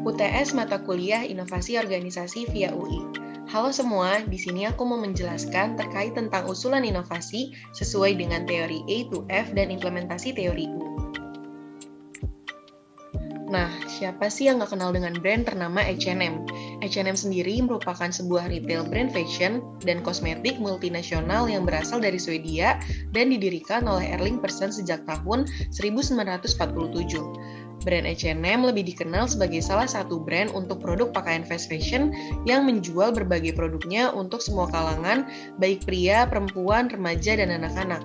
UTS Mata Kuliah Inovasi Organisasi via UI. Halo semua, di sini aku mau menjelaskan terkait tentang usulan inovasi sesuai dengan teori A to F dan implementasi teori U. Nah, siapa sih yang nggak kenal dengan brand ternama H&M? H&M sendiri merupakan sebuah retail brand fashion dan kosmetik multinasional yang berasal dari Swedia dan didirikan oleh Erling Persson sejak tahun 1947. Brand H&M lebih dikenal sebagai salah satu brand untuk produk pakaian fast fashion yang menjual berbagai produknya untuk semua kalangan, baik pria, perempuan, remaja, dan anak-anak.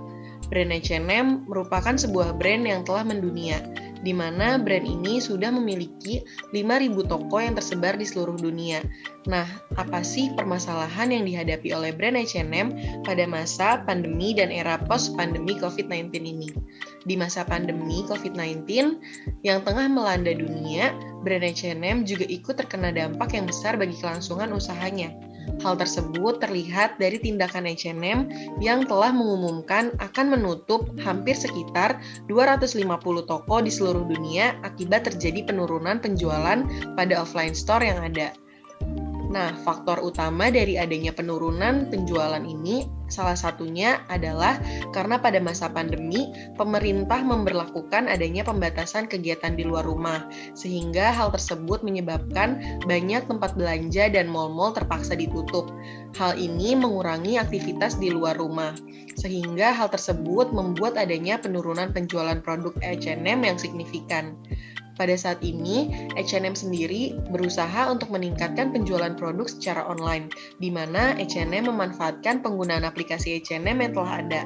Brand H&M merupakan sebuah brand yang telah mendunia, di mana brand ini sudah memiliki 5.000 toko yang tersebar di seluruh dunia. Nah, apa sih permasalahan yang dihadapi oleh brand H&M pada masa pandemi dan era post-pandemi COVID-19 ini? Di masa pandemi COVID-19 yang tengah melanda dunia, brand H&M juga ikut terkena dampak yang besar bagi kelangsungan usahanya. Hal tersebut terlihat dari tindakan H&M yang telah mengumumkan akan menutup hampir sekitar 250 toko di seluruh dunia akibat terjadi penurunan penjualan pada offline store yang ada. Nah, faktor utama dari adanya penurunan penjualan ini salah satunya adalah karena pada masa pandemi, pemerintah memberlakukan adanya pembatasan kegiatan di luar rumah, sehingga hal tersebut menyebabkan banyak tempat belanja dan mal-mal terpaksa ditutup. Hal ini mengurangi aktivitas di luar rumah, sehingga hal tersebut membuat adanya penurunan penjualan produk H&M yang signifikan. Pada saat ini, H&M sendiri berusaha untuk meningkatkan penjualan produk secara online, di mana H&M memanfaatkan penggunaan aplikasi H&M yang telah ada.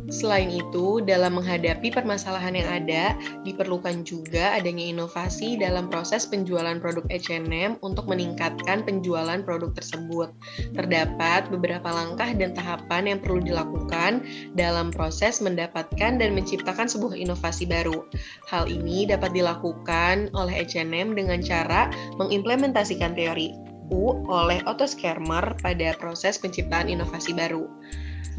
Selain itu, dalam menghadapi permasalahan yang ada, diperlukan juga adanya inovasi dalam proses penjualan produk H&M untuk meningkatkan penjualan produk tersebut. Terdapat beberapa langkah dan tahapan yang perlu dilakukan dalam proses mendapatkan dan menciptakan sebuah inovasi baru. Hal ini dapat dilakukan oleh H&M dengan cara mengimplementasikan teori U oleh Otto Scharmer pada proses penciptaan inovasi baru.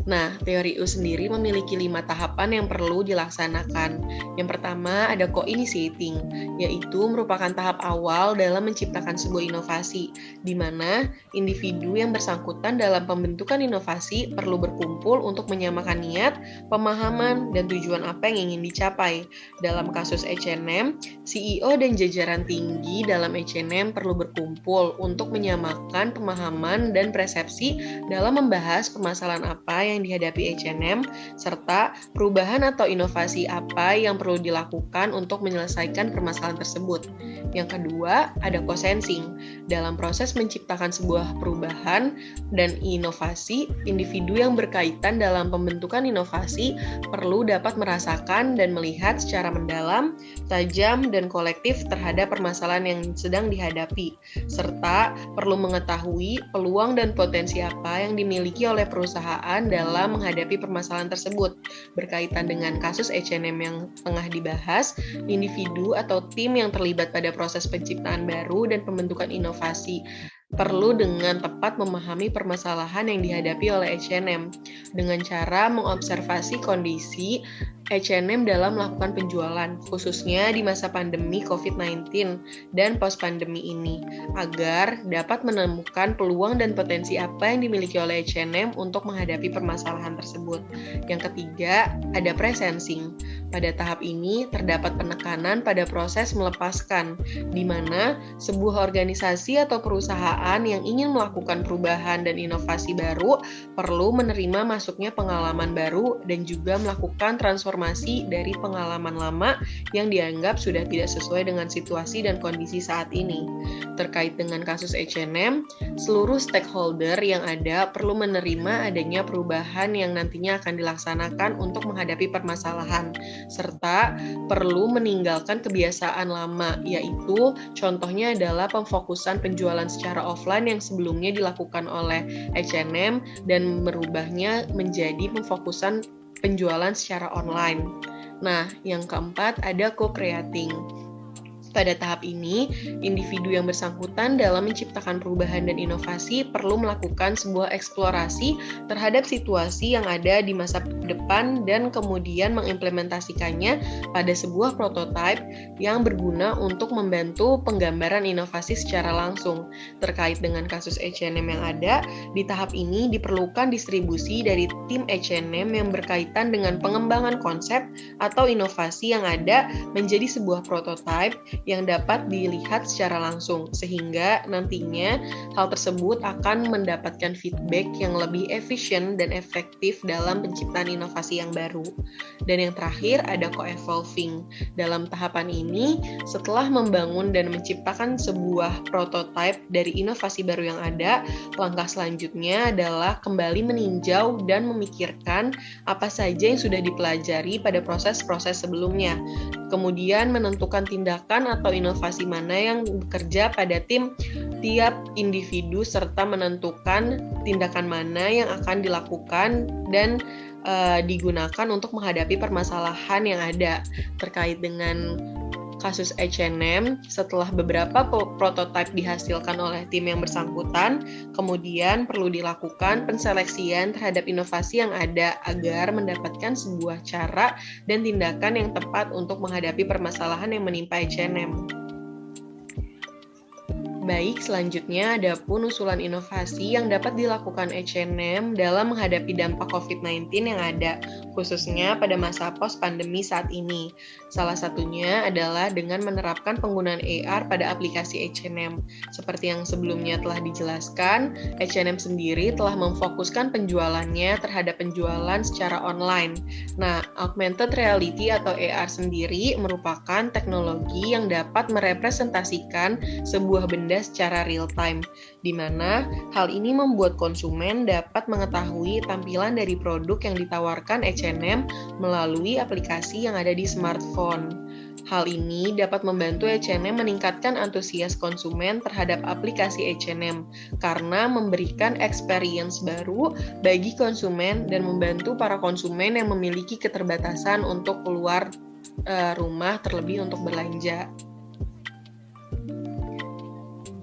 Nah, teori U sendiri memiliki 5 tahapan yang perlu dilaksanakan. Yang pertama ada co-initiating, yaitu merupakan tahap awal dalam menciptakan sebuah inovasi, di mana individu yang bersangkutan dalam pembentukan inovasi perlu berkumpul untuk menyamakan niat, pemahaman, dan tujuan apa yang ingin dicapai. Dalam kasus H&M, CEO dan jajaran tinggi dalam H&M perlu berkumpul untuk menyamakan pemahaman dan persepsi dalam membahas permasalahan apa yang dihadapi H&M, serta perubahan atau inovasi apa yang perlu dilakukan untuk menyelesaikan permasalahan tersebut. Yang kedua, ada co-sensing. Dalam proses menciptakan sebuah perubahan dan inovasi, individu yang berkaitan dalam pembentukan inovasi perlu dapat merasakan dan melihat secara mendalam, tajam, dan kolektif terhadap permasalahan yang sedang dihadapi, serta perlu mengetahui peluang dan potensi apa yang dimiliki oleh perusahaan dalam menghadapi permasalahan tersebut. Berkaitan dengan kasus H&M yang tengah dibahas, individu atau tim yang terlibat pada proses penciptaan baru dan pembentukan inovasi perlu dengan tepat memahami permasalahan yang dihadapi oleh H&M dengan cara mengobservasi kondisi H&M dalam melakukan penjualan, khususnya di masa pandemi COVID-19 dan post-pandemi ini, agar dapat menemukan peluang dan potensi apa yang dimiliki oleh H&M untuk menghadapi permasalahan tersebut. Yang ketiga, ada pre-sensing. Pada tahap ini, terdapat penekanan pada proses melepaskan, di mana sebuah organisasi atau perusahaan yang ingin melakukan perubahan dan inovasi baru perlu menerima masuknya pengalaman baru dan juga melakukan transformasi dari pengalaman lama yang dianggap sudah tidak sesuai dengan situasi dan kondisi saat ini. Terkait dengan kasus H&M, seluruh stakeholder yang ada perlu menerima adanya perubahan yang nantinya akan dilaksanakan untuk menghadapi permasalahan, serta perlu meninggalkan kebiasaan lama, yaitu contohnya adalah pemfokusan penjualan secara offline yang sebelumnya dilakukan oleh H&M dan merubahnya menjadi pemfokusan penjualan secara online. Nah, yang keempat ada co-creating. Pada tahap ini, individu yang bersangkutan dalam menciptakan perubahan dan inovasi perlu melakukan sebuah eksplorasi terhadap situasi yang ada di masa depan dan kemudian mengimplementasikannya pada sebuah prototipe yang berguna untuk membantu penggambaran inovasi secara langsung. Terkait dengan kasus H&M yang ada, di tahap ini diperlukan distribusi dari tim H&M yang berkaitan dengan pengembangan konsep atau inovasi yang ada menjadi sebuah prototipe yang dapat dilihat secara langsung, sehingga nantinya hal tersebut akan mendapatkan feedback yang lebih efisien dan efektif dalam penciptaan inovasi yang baru. Dan yang terakhir ada co-evolving. Dalam tahapan ini, setelah membangun dan menciptakan sebuah prototipe dari inovasi baru yang ada, langkah selanjutnya adalah kembali meninjau dan memikirkan apa saja yang sudah dipelajari pada proses-proses sebelumnya. Kemudian menentukan tindakan atau inovasi mana yang bekerja pada tiap individu serta menentukan tindakan mana yang akan dilakukan dan digunakan untuk menghadapi permasalahan yang ada. Terkait dengan kasus H&M, setelah beberapa prototipe dihasilkan oleh tim yang bersangkutan, kemudian perlu dilakukan penseleksian terhadap inovasi yang ada agar mendapatkan sebuah cara dan tindakan yang tepat untuk menghadapi permasalahan yang menimpa H&M. Baik, selanjutnya ada pun usulan inovasi yang dapat dilakukan H&M dalam menghadapi dampak COVID-19 yang ada, khususnya pada masa post-pandemi saat ini. Salah satunya adalah dengan menerapkan penggunaan AR pada aplikasi H&M. Seperti yang sebelumnya telah dijelaskan, H&M sendiri telah memfokuskan penjualannya terhadap penjualan secara online. Nah, augmented reality atau AR sendiri merupakan teknologi yang dapat merepresentasikan sebuah benda secara real time, di mana hal ini membuat konsumen dapat mengetahui tampilan dari produk yang ditawarkan H&M melalui aplikasi yang ada di smartphone. Hal ini dapat membantu H&M meningkatkan antusias konsumen terhadap aplikasi H&M karena memberikan experience baru bagi konsumen dan membantu para konsumen yang memiliki keterbatasan untuk keluar rumah terlebih untuk belanja.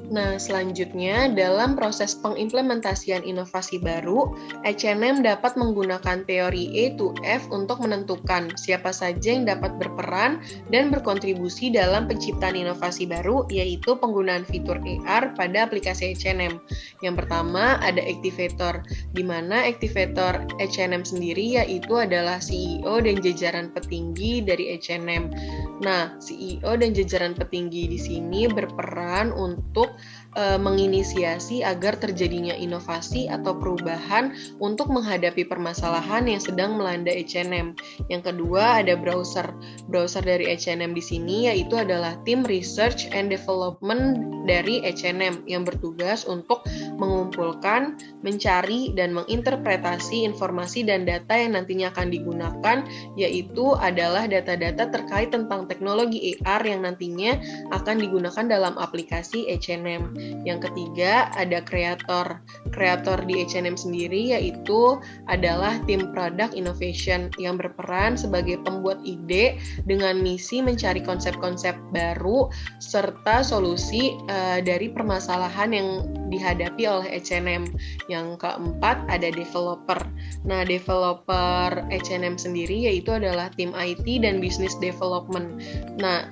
Nah, selanjutnya dalam proses pengimplementasian inovasi baru, H&M dapat menggunakan teori A to F untuk menentukan siapa saja yang dapat berperan dan berkontribusi dalam penciptaan inovasi baru, yaitu penggunaan fitur AR pada aplikasi H&M. Yang pertama ada activator, di mana activator H&M sendiri yaitu adalah CEO dan jajaran petinggi dari H&M. Nah, CEO dan jajaran petinggi di sini berperan untuk menginisiasi agar terjadinya inovasi atau perubahan untuk menghadapi permasalahan yang sedang melanda H&M. Yang kedua ada browser. Browser dari H&M di sini yaitu adalah tim research and development dari H&M yang bertugas untuk mengumpulkan, mencari, dan menginterpretasi informasi dan data yang nantinya akan digunakan, yaitu adalah data-data terkait tentang teknologi AR yang nantinya akan digunakan dalam aplikasi H&M. Yang ketiga ada kreator. Kreator di H&M sendiri yaitu adalah tim product innovation yang berperan sebagai pembuat ide dengan misi mencari konsep-konsep baru serta solusi dari permasalahan yang dihadapi oleh H&M. Yang keempat ada developer. Nah, developer H&M sendiri yaitu adalah tim IT dan business development. Nah,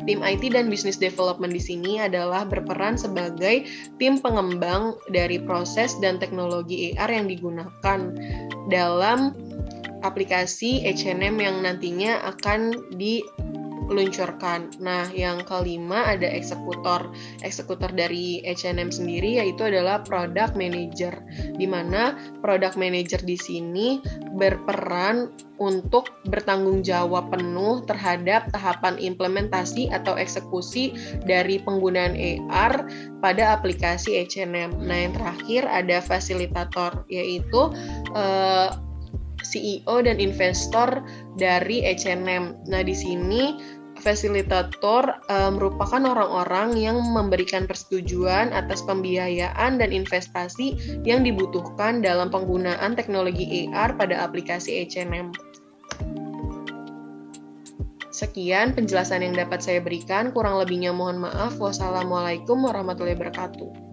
tim IT dan business development di sini adalah berperan sebagai tim pengembang dari proses dan teknologi AR yang digunakan dalam aplikasi H&M yang nantinya akan diluncurkan. Nah, yang kelima ada eksekutor. Eksekutor dari H&M sendiri yaitu adalah product manager, di mana product manager di sini berperan untuk bertanggung jawab penuh terhadap tahapan implementasi atau eksekusi dari penggunaan AR pada aplikasi H&M. Nah, yang terakhir ada fasilitator, yaitu CEO dan investor dari H&M. Nah, di sini fasilitator merupakan orang-orang yang memberikan persetujuan atas pembiayaan dan investasi yang dibutuhkan dalam penggunaan teknologi AR pada aplikasi H&M. Sekian penjelasan yang dapat saya berikan, kurang lebihnya mohon maaf. Wassalamualaikum warahmatullahi wabarakatuh.